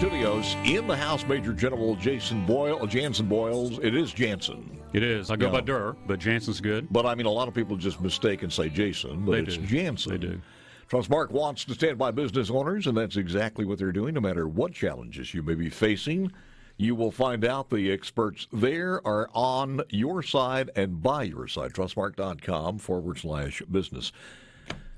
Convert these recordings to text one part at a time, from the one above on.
studios. In the house, Major General Janson Boyles. It is Janson. It is. I go by Durr, but Janson's good. But, I mean, a lot of people just mistake and say Jason, but it's Janson. They do. Trustmark wants to stand by business owners, and that's exactly what they're doing. No matter what challenges you may be facing, you will find out the experts there are on your side and by your side. Trustmark.com/business.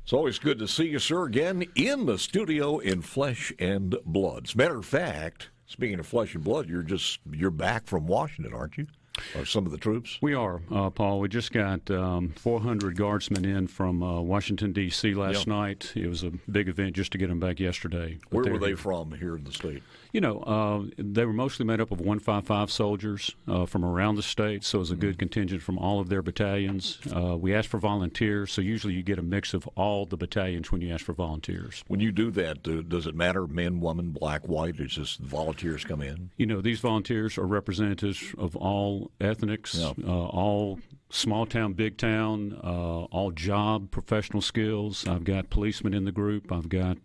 It's always good to see you, sir, again in the studio in flesh and blood. As a matter of fact, speaking of flesh and blood, you're back from Washington, aren't you? Or some of the troops? We are, Paul. We just got 400 guardsmen in from Washington, D.C. last night. It was a big event just to get them back yesterday. Where were they from here in the state? You know, they were mostly made up of 155 soldiers from around the state, so it was a good contingent from all of their battalions. We asked for volunteers, so usually you get a mix of all the battalions when you ask for volunteers. When you do that, does it matter, men, women, black, white? It's just volunteers come in? You know, these volunteers are representatives of all ethnics, all small town, big town, all job, professional skills. I've got policemen in the group. I've got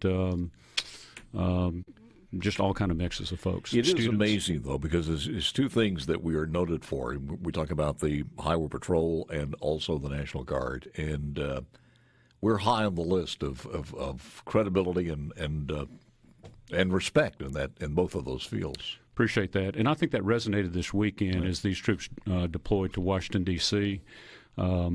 just all kind of mixes of folks. It is amazing, though, because it's two things that we are noted for. We talk about the Highway Patrol and also the National Guard, and we're high on the list of credibility and respect in both of those fields. Appreciate that. And I think that resonated this weekend as these troops deployed to Washington, D.C. I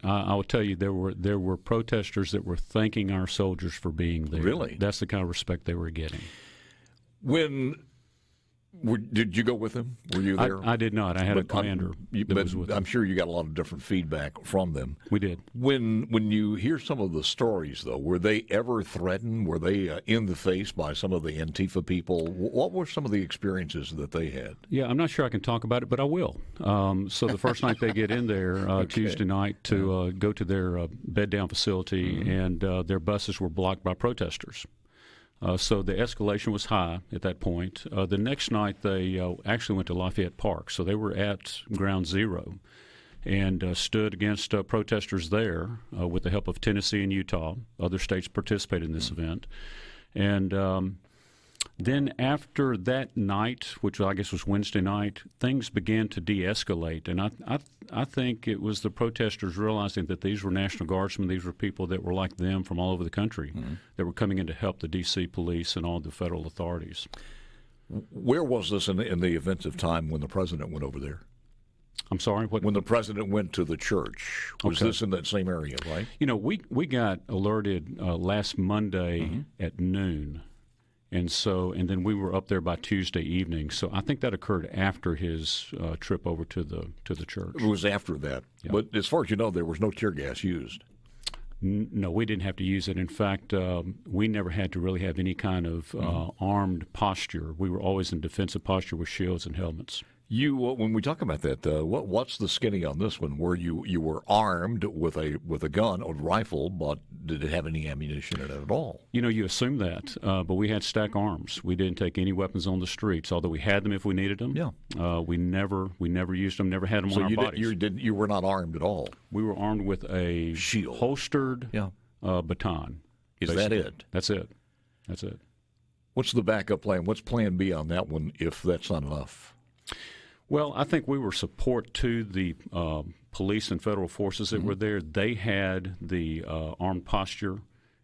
will tell you, there were protesters that were thanking our soldiers for being there. Really? That's the kind of respect they were getting. Did you go with them? Were you there? I did not. I had a commander that was with them. I'm sure you got a lot of different feedback from them. We did. When you hear some of the stories, though, were they ever threatened? Were they in the face by some of the Antifa people? What were some of the experiences that they had? Yeah, I'm not sure I can talk about it, but I will. So the first night they get in there, Tuesday night, to go to their bed-down facility, and their buses were blocked by protesters. So the escalation was high at that point. The next night, they actually went to Lafayette Park. So they were at Ground Zero and stood against protesters there with the help of Tennessee and Utah. Other states participated in this event. And then after that night, which I guess was Wednesday night, things began to de-escalate. And I think it was the protesters realizing that these were National Guardsmen, these were people that were like them from all over the country that were coming in to help the D.C. police and all the federal authorities. Where was this in the events of time when the president went over there? I'm sorry? What? When the president went to the church. Was this in that same area, right? You know, we got alerted last Monday at noon. And then we were up there by Tuesday evening. So I think that occurred after his trip over to the church. It was after that. Yeah. But as far as you know, there was no tear gas used. No, we didn't have to use it. In fact, we never had to really have any kind of armed posture. We were always in defensive posture with shields and helmets. When we talk about that, what's the skinny on this one? Where you were armed with a gun or rifle, but did it have any ammunition in it at all? You know, you assume that, but we had stack arms. We didn't take any weapons on the streets, although we had them if we needed them. Yeah, we never used them. Never had them on our bodies. You were not armed at all. We were armed with a shield, holstered baton. Is basically. That it? That's it. That's it. What's the backup plan? What's Plan B on that one if that's not enough? Well, I think we were support to the police and federal forces that were there. They had the armed posture,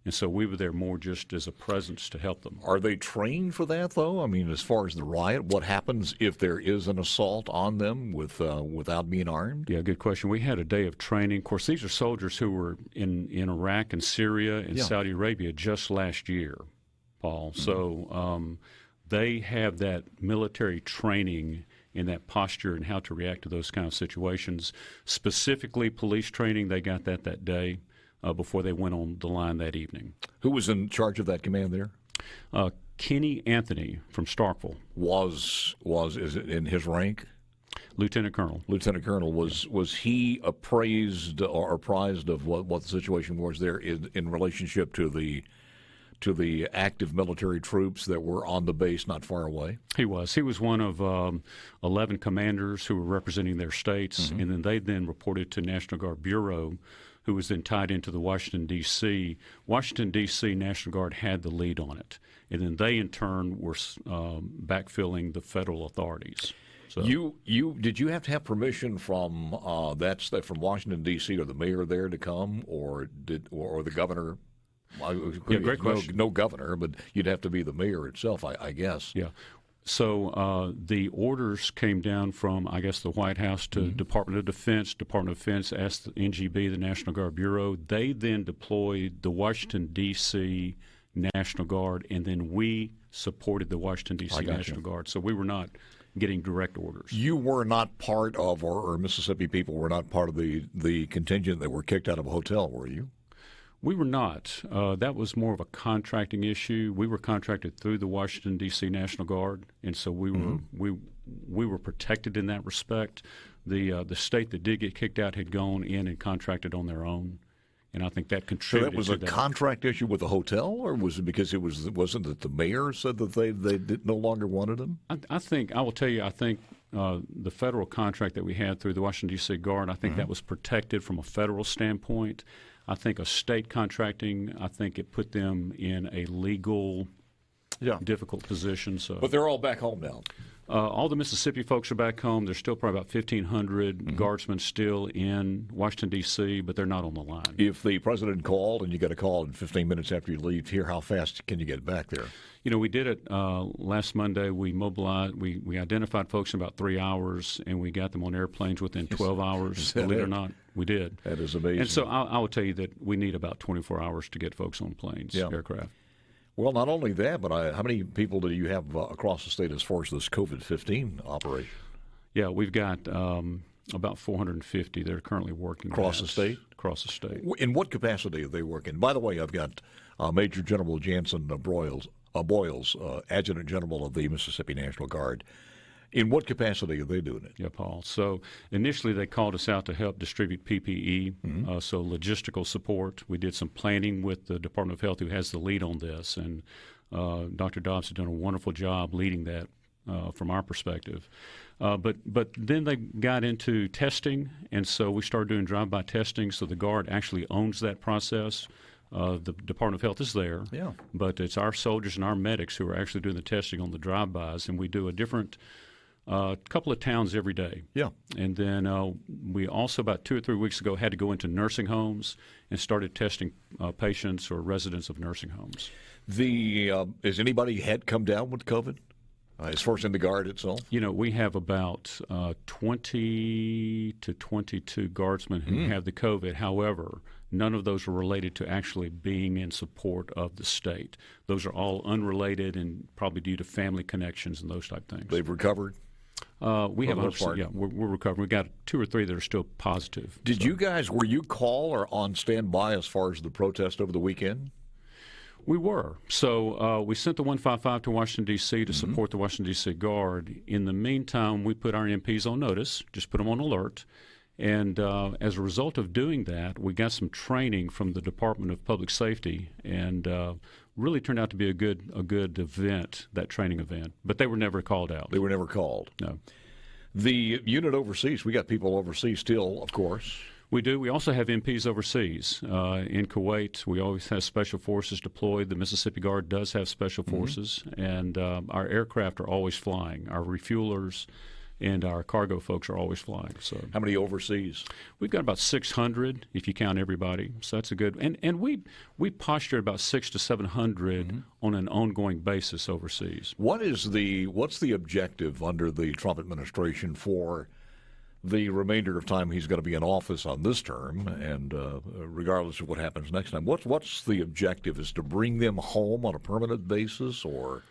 and so we were there more just as a presence to help them. Are they trained for that, though? I mean, as far as the riot, what happens if there is an assault on them without being armed? Yeah, good question. We had a day of training. Of course, these are soldiers who were in Iraq and Syria and Saudi Arabia just last year, Paul. So they have that military training in that posture and how to react to those kind of situations. Specifically, police training, they got that day before they went on the line that evening. Who was in charge of that command there? Kenny Anthony from Starkville. Is it in his rank? Lieutenant Colonel. Lieutenant Colonel. Was he appraised or apprised of what the situation was there in relationship to the active military troops that were on the base not far away? He was. He was one of 11 commanders who were representing their states, and then they reported to National Guard Bureau who was then tied into the Washington, D.C. Washington, D.C. National Guard had the lead on it, and then they in turn were backfilling the federal authorities. So, did you have to have permission from from Washington, D.C. or the mayor there to come, or the governor? Yeah, great question. No governor, but you'd have to be the mayor itself, I guess. Yeah. So the orders came down from, I guess, the White House to Department of Defense. Department of Defense asked the NGB, the National Guard Bureau. They then deployed the Washington, D.C. National Guard, and then we supported the Washington, D.C. National Guard. So we were not getting direct orders. You were not part of, or Mississippi people were not part of the contingent that were kicked out of a hotel, were you? We were not. That was more of a contracting issue. We were contracted through the Washington, D.C. National Guard, and so we were protected in that respect. The state that did get kicked out had gone in and contracted on their own, and I think that contributed. So that was a contract issue with the hotel, or was it because wasn't it the mayor said that they no longer wanted them? I think the federal contract that we had through the Washington, D.C. Guard, I think that was protected from a federal standpoint. I think a state contracting, I think it put them in a legal, difficult position. So, but they're all back home now. All the Mississippi folks are back home. There's still probably about 1,500 guardsmen still in Washington, D.C., but they're not on the line. If the president called and you got a call in 15 minutes after you leave here, how fast can you get back there? You know, we did it last Monday. We mobilized. We identified folks in about 3 hours, and we got them on airplanes within 12 hours. Believe it or not, we did. That is amazing. And so I will tell you that we need about 24 hours to get folks on planes, aircraft. Well, not only that, but how many people do you have across the state as far as this COVID-15 operation? Yeah, we've got about 450 that are currently working. Across the state? Across the state. In what capacity are they working? By the way, I've got Major General Janson Boyles, Adjutant General of the Mississippi National Guard. In what capacity are they doing it? Yeah, Paul. So initially they called us out to help distribute PPE, so logistical support. We did some planning with the Department of Health, who has the lead on this, and Dr. Dobbs has done a wonderful job leading that from our perspective. But then they got into testing, and so we started doing drive-by testing, so the Guard actually owns that process. The Department of Health is there, but it's our soldiers and our medics who are actually doing the testing on the drive-bys, and we do a different couple of towns every day. Yeah. And then we also, about 2 or 3 weeks ago, had to go into nursing homes and started testing patients or residents of nursing homes. Has anybody had come down with COVID as far as in the Guard itself? You know, we have about 20 to 22 guardsmen who have the COVID. However, none of those are related to actually being in support of the state. Those are all unrelated and probably due to family connections and those type things. They've recovered? We have 100%. Yeah, we're recovering. We've got 2 or 3 that are still positive. Were you call or on standby as far as the protest over the weekend? We were. So we sent the 155 to Washington, D.C. to support the Washington, D.C. Guard. In the meantime, we put our MPs on notice, just put them on alert. And as a result of doing that, we got some training from the Department of Public Safety, and really turned out to be a good event, that training event. But they were never called out. They were never called? No. The unit overseas, we got people overseas still, of course. We do. We also have MPs overseas. In Kuwait, we always have special forces deployed. The Mississippi Guard does have special forces, and our aircraft are always flying. Our refuelers and our cargo folks are always flying. So, how many overseas? We've got about 600 if you count everybody. So that's a good. And we posture about 600 to 700 on an ongoing basis overseas. What's the objective under the Trump administration for the remainder of time he's going to be in office on this term, and regardless of what happens next time? What's the objective? Is to bring them home on a permanent basis, or?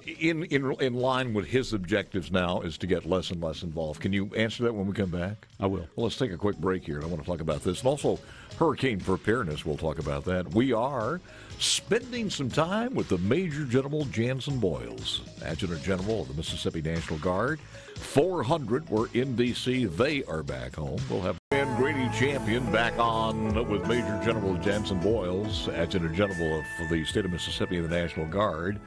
In line with his objectives now is to get less and less involved. Can you answer that when we come back? I will. Well, let's take a quick break here, and I want to talk about this. And also, hurricane preparedness, we'll talk about that. We are spending some time with the Major General Janson Boyles, Adjutant General of the Mississippi National Guard. 400 were in D.C. They are back home. We'll have Grady Champion back on with Major General Janson Boyles, Adjutant General of the state of Mississippi and the National Guard.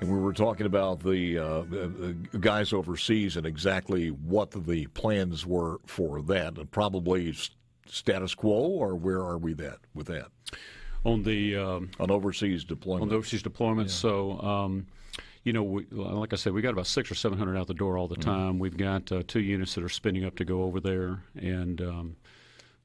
And we were talking about the guys overseas and exactly what the plans were for that, and probably status quo, or where are we with that? On the on overseas deployment. On the overseas deployment. Yeah. So, like I said, we got about 600 or 700 out the door all the time. We've got 2 units that are spinning up to go over there, and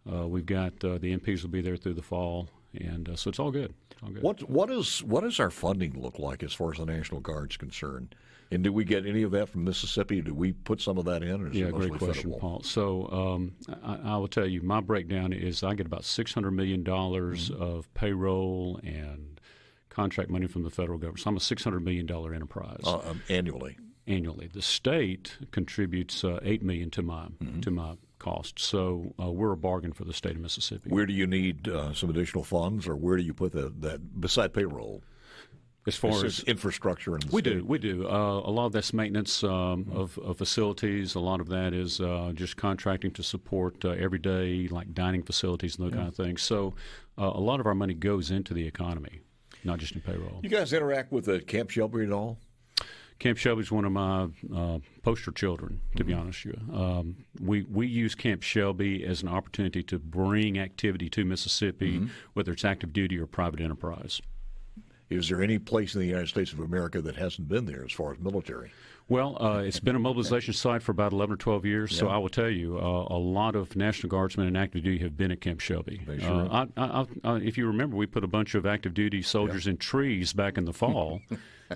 we've got the MPs will be there through the fall, and so it's all good. What does our funding look like as far as the National Guard's concerned? And do we get any of that from Mississippi? Do we put some of that in? Or is it great question, federal? Paul. So I will tell you, my breakdown is I get about $600 million of payroll and contract money from the federal government. So I'm a $600 million enterprise. Annually? Annually. The state contributes $8 million to my cost. So we're a bargain for the state of Mississippi. Where do you need some additional funds, or where do you put that beside payroll? As far as infrastructure in the state? We do. A lot of that's maintenance of facilities. A lot of that is just contracting to support everyday, like dining facilities and those kind of things. So a lot of our money goes into the economy, not just in payroll. You guys interact with Camp Shelby at all? Camp Shelby is one of my poster children, to be honest with you. We use Camp Shelby as an opportunity to bring activity to Mississippi, whether it's active duty or private enterprise. Is there any place in the United States of America that hasn't been there as far as military? Well, it's been a mobilization site for about 11 or 12 years, so I will tell you, a lot of National Guardsmen and active duty have been at Camp Shelby. If you remember, we put a bunch of active duty soldiers in trees back in the fall,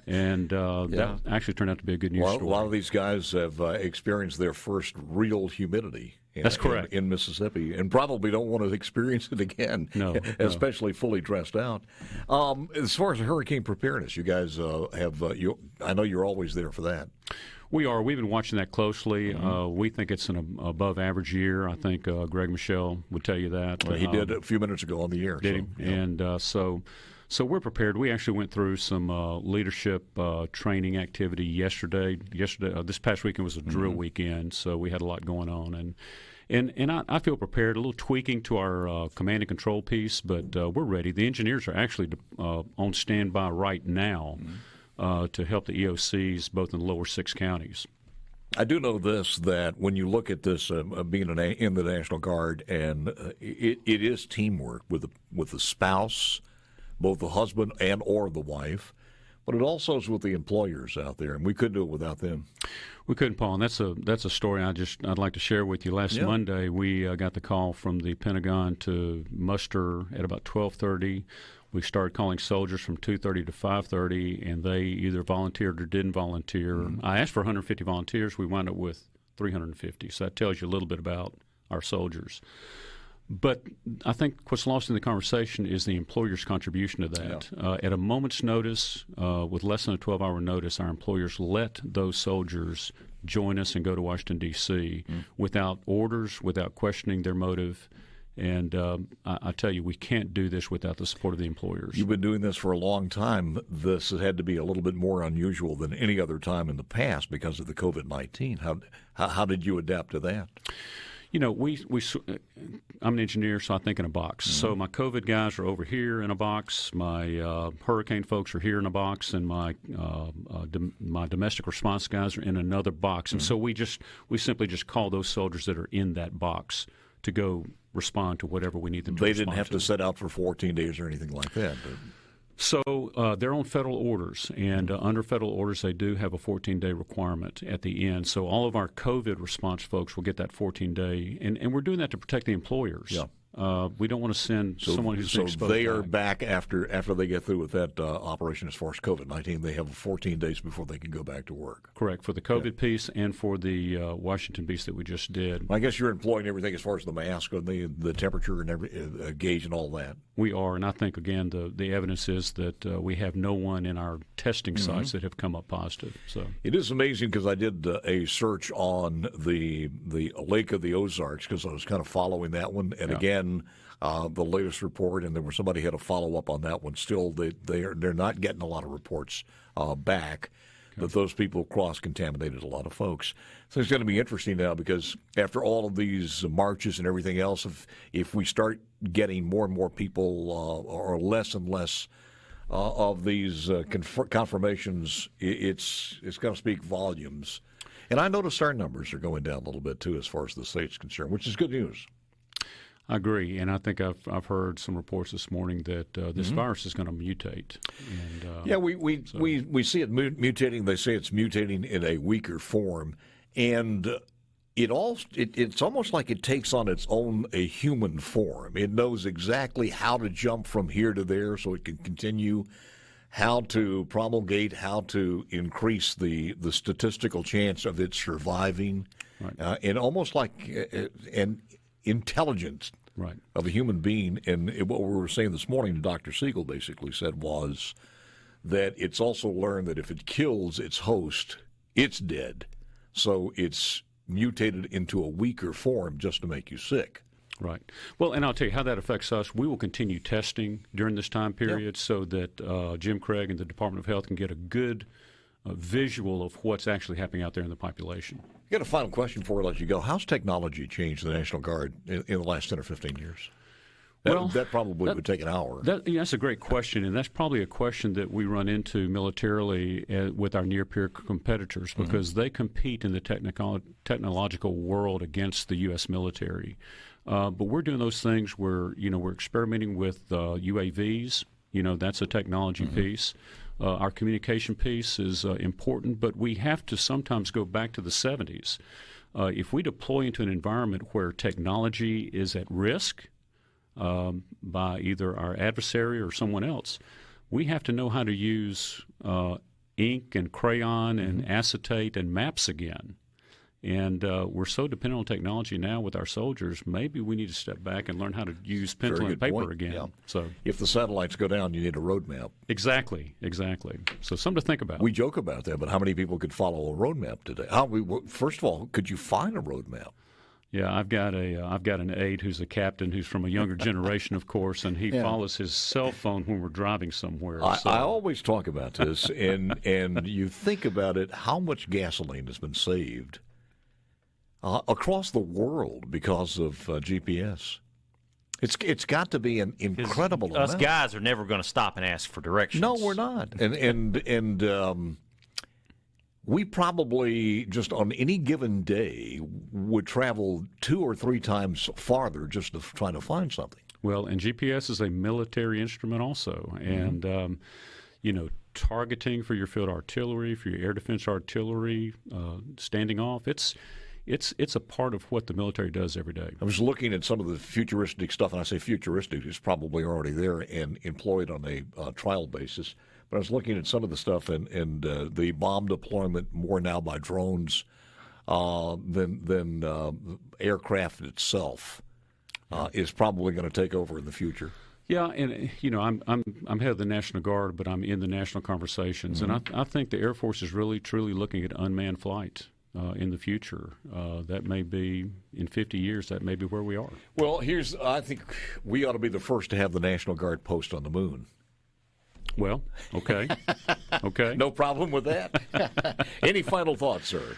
and that actually turned out to be a good news story. A lot of these guys have experienced their first real humidity. That's correct. In Mississippi, and probably don't want to experience it again, especially fully dressed out. As far as hurricane preparedness, you guys have, I know you're always there for that. We are. We've been watching that closely. We think it's an above-average year. I think Greg Michelle would tell you that. He did a few minutes ago on the air. Did he? Yeah. And so we're prepared. We actually went through some leadership training activity yesterday. This past weekend was a drill weekend, so we had a lot going on. And I feel prepared. A little tweaking to our command and control piece, but we're ready. The engineers are actually on standby right now to help the EOCs both in the lower 6 counties. I do know this, that when you look at this being in the National Guard, and it is teamwork with the spouse, both the husband and or the wife, but it also is with the employers out there, and we couldn't do it without them. We couldn't, Paul, and that's a story I'd like to share with you. Last Monday, we got the call from the Pentagon to muster at about 12:30. We started calling soldiers from 2:30 to 5:30, and they either volunteered or didn't volunteer. I asked for 150 volunteers. We wound up with 350, so that tells you a little bit about our soldiers. But I think what's lost in the conversation is the employer's contribution to that. At a moment's notice, with less than a 12-hour notice, our employers let those soldiers join us and go to Washington, D.C. Without orders, without questioning their motive. And I tell you, we can't do this without the support of the employers. You've been doing this for a long time. This has had to be a little bit more unusual than any other time in the past because of the COVID-19. How did you adapt to that? You know, I'm an engineer, so I think in a box. So my COVID guys are over here in a box. My hurricane folks are here in a box, and my domestic response guys are in another box. And so we simply just call those soldiers that are in that box to go respond to whatever we need them to respond to. They didn't have to set out for 14 days or anything like that. So they're on federal orders, and under federal orders, they do have a 14-day requirement at the end. So all of our COVID response folks will get that 14-day, and we're doing that to protect the employers. Yeah. We don't want to send someone who's been exposed. So they are back after they get through with that operation as far as COVID-19. They have 14 days before they can go back to work. Correct, for the COVID piece and for the Washington piece that we just did. I guess you're employing everything as far as the mask and the temperature and every gauge and all that. We are, and I think, again, the evidence is that we have no one in our testing sites that have come up positive. So it is amazing because I did a search on the Lake of the Ozarks because I was kind of following that one, and again, the latest report, and somebody had a follow-up on that one. Still, they're not getting a lot of reports back that those people cross-contaminated a lot of folks. So it's going to be interesting now because after all of these marches and everything else, if we start getting more and more people or less and less of these confirmations, it's going to speak volumes. And I noticed our numbers are going down a little bit, too, as far as the state's concerned, which is good news. I agree, and I think I've heard some reports this morning that this virus is going to mutate. And, yeah, we see it mutating. They say it's mutating in a weaker form, and it's almost like it takes on its own a human form. It knows exactly how to jump from here to there, so it can continue. How to promulgate, how to increase the statistical chance of it surviving, right. And almost like an intelligence right. of a human being. And what we were saying this morning, Dr. Siegel basically said was that it's also learned that if it kills its host, it's dead. So it's mutated into a weaker form just to make you sick. Right. Well, and I'll tell you how that affects us. We will continue testing during this time period so that Jim Craig and the Department of Health can get a good visual of what's actually happening out there in the population. I got a final question before we let you go. How's technology changed the National Guard in the last 10 or 15 years? That probably would take an hour. That's a great question, and that's probably a question that we run into militarily with our near-peer competitors because they compete in the technological world against the U.S. military. But we're doing those things where, we're experimenting with UAVs. That's a technology piece. Our communication piece is important, but we have to sometimes go back to the 70s. If we deploy into an environment where technology is at risk by either our adversary or someone else, we have to know how to use ink and crayon and acetate and maps again. And we're so dependent on technology now with our soldiers, maybe we need to step back and learn how to use pencil and paper again. Yeah. So, if the satellites go down, you need a roadmap. Exactly. So something to think about. We joke about that, but how many people could follow a roadmap today? First of all, could you find a roadmap? Yeah, I've got an aide who's a captain who's from a younger generation, of course, and he follows his cell phone when we're driving somewhere. I always talk about this, and you think about it, how much gasoline has been saved across the world because of GPS. It's got to be an incredible amount. Us guys are never going to stop and ask for directions. No, we're not. And we probably just on any given day would travel 2 or 3 times farther just to try to find something. Well, and GPS is a military instrument also, and targeting for your field artillery, for your air defense artillery, standing off. It's a part of what the military does every day. I was looking at some of the futuristic stuff, and I say futuristic, it's probably already there and employed on a trial basis. But I was looking at some of the stuff, and the bomb deployment more now by drones than aircraft itself is probably going to take over in the future. Yeah, and I'm head of the National Guard, but I'm in the national conversations, and I think the Air Force is really truly looking at unmanned flight. In the future, that may be in 50 years. That may be where we are. Well, I think we ought to be the first to have the National Guard post on the moon. Well, okay. No problem with that. Any final thoughts, sir?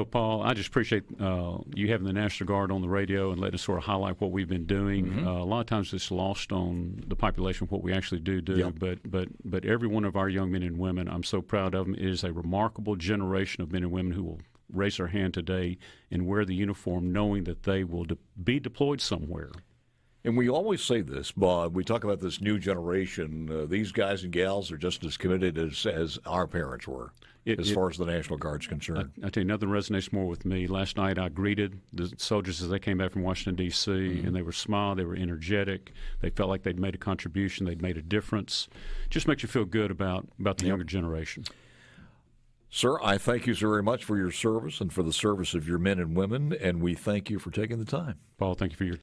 Paul, I just appreciate you having the National Guard on the radio and letting us sort of highlight what we've been doing. A lot of times it's lost on the population what we actually do. Yep. But every one of our young men and women, I'm so proud of them. It is a remarkable generation of men and women who will raise their hand today and wear the uniform knowing that they will be deployed somewhere. And we always say this, Bob. We talk about this new generation. These guys and gals are just as committed as our parents were, as far as the National Guard's concerned. I tell you, nothing resonates more with me. Last night I greeted the soldiers as they came back from Washington, D.C., and they were smiling, they were energetic. They felt like they'd made a contribution, they'd made a difference. Just makes you feel good about the younger generation. Sir, I thank you so very much for your service and for the service of your men and women, and we thank you for taking the time. Paul, thank you for your